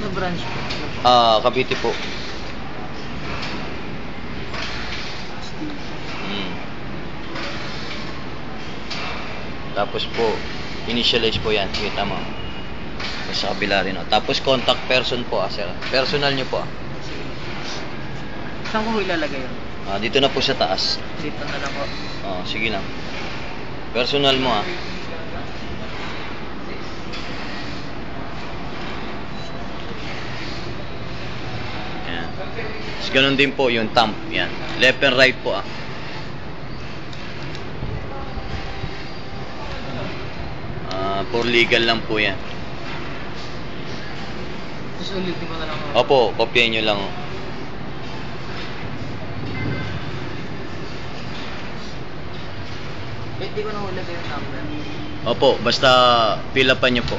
Sa branch po. Cavite po. Tapos po, initialize po yan. Kita mo. Sa kabila rin. Tapos contact person po, sir. Personal nyo po. Saan ko ilalagay yun? Dito na po sa taas. Dito na lang po. Sige na. Personal mo Yan. Tapos ganun din po yung thumb. Yan. Left and right po for legal lang po yan. Tapos ulitin ko na lang. Opo, kopyahin nyo lang. Hindi ko na ulagay yung number. Opo, basta fill upan nyo po.